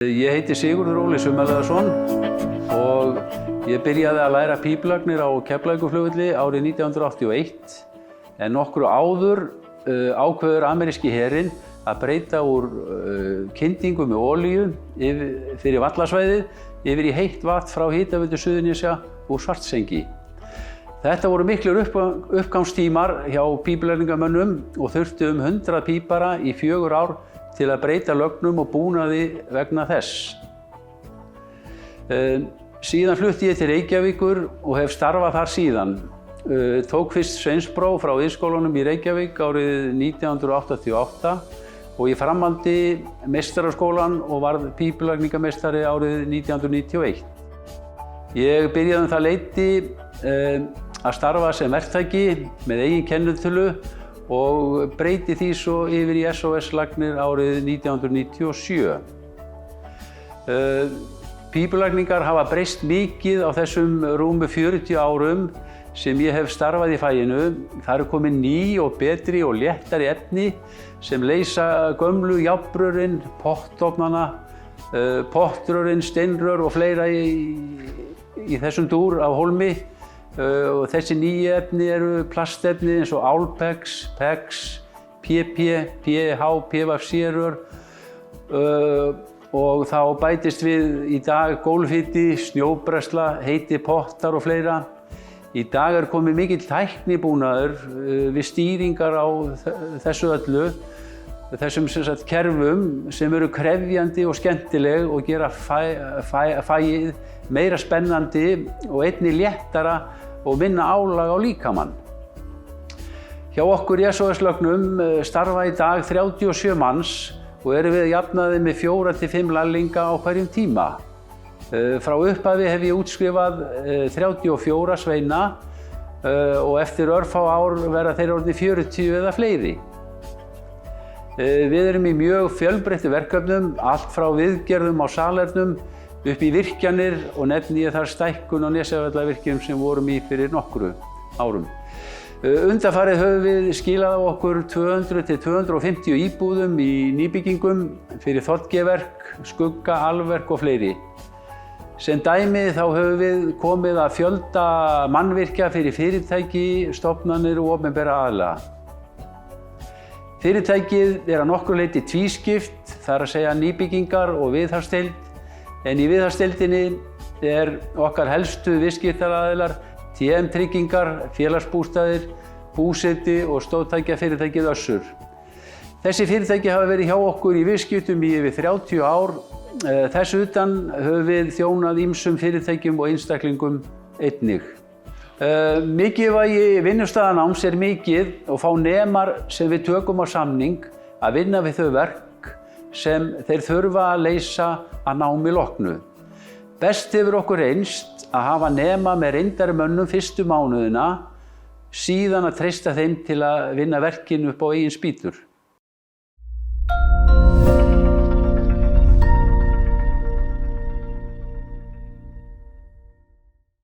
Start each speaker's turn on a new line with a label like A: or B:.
A: Ég heiti Sigurður Óli Sumarliðason og ég byrjaði að læra pípulagnir á Keflavíkurflugvelli árið 1981 en nokkru áður ákveður ameríski herinn að breyta úr kyndingu með olíu fyrir vallarsvæðið yfir í heitt vatn frá Hitaveitu Suðurnesja úr Svartsengi. Þetta voru miklir uppgangstímar hjá pípulagningamönnum og þurfti 100 pípara í 4 ár til að breyta lögnum og búnaði vegna þess. Síðan flutti ég til Reykjavíkur og hef starfað þar síðan. Tók fyrst sveinspróf frá Iðnskólanum í Reykjavík árið 1988 og í framhaldi meistaraskólann og varð pípulagningameistari árið 1991. Ég byrjaði það leyti að starfa sem verktaki með eigin kennitölu og breyti því svo yfir í SOS-lagnir árið 1997. Pípulagningar hafa breyst mikið á þessum rúmu 40 árum sem ég hef starfað í faginu. Það eru komin ný og betri og léttari efni sem leysa gömlu járnrörin, pottofnana, pottrörin, steinrör og fleira í þessum dúr af hólmi. Og þessi nýju efni eru plastefni eins og Allpex, PEX, PP, PEH, PVC-rör og þá bætist við í dag gólfhiti, snjóbræðsla, heiti pottar og fleira. Í dag er komið mikill tæknibúnaður við stýringar á þessu öllu, þessum kerfum sem eru krefjandi og skemmtileg og gera fagið meira spennandi og einnig léttara og minna álag á líkamann. Hjá okkur í SOS-lögnum starfa í dag 37 manns og erum við jafnaði með 4 til 5 lærlinga á hverjum tíma. Frá upphafi hef ég útskrifað 34 sveina og eftir örfá ár verða þeir orðnir 40 eða fleiri. Við erum í mjög fjölbreyttum verkefnum, allt frá viðgerðum á salernum upp í virkjanir og nefni ég þar stækkun á Nesjavallavirkjum sem vorum í fyrir nokkru árum. Undanfarið höfum við skilað á okkur 200 til 250 íbúðum í nýbyggingum fyrir þvottgeverk, skugga, alverk og fleiri. Sem dæmi þá höfum við komið að fjölda mannvirkja fyrir fyrirtæki, stofnanir og opinbera aðila. Fyrirtækið er að nokkru leyti tvískipt, það er að segja nýbyggingar og viðhaldsdeild, en í viðhaldsdeildinni er okkar helstu viðskiptaraðilar TM Tryggingar, Félagsbústaðir, Búseti og stóðtækjafyrirtækið Össur. Þessi fyrirtæki hafa verið hjá okkur í viðskiptum í yfir 30 ár. Þess utan höfum við þjónað ýmsum fyrirtækjum og einstaklingum einnig. Mikilvægi vinnustaðanáms er mikið og fá nemar sem við tökum á samning að vinna við þau verk sem þeir þurfa að leysa að námi loknu. Best hefur okkur reynst að hafa nema með reyndari mönnum fyrstu mánuðina, síðan að treysta þeim til að vinna verkin upp á eigin spýtur.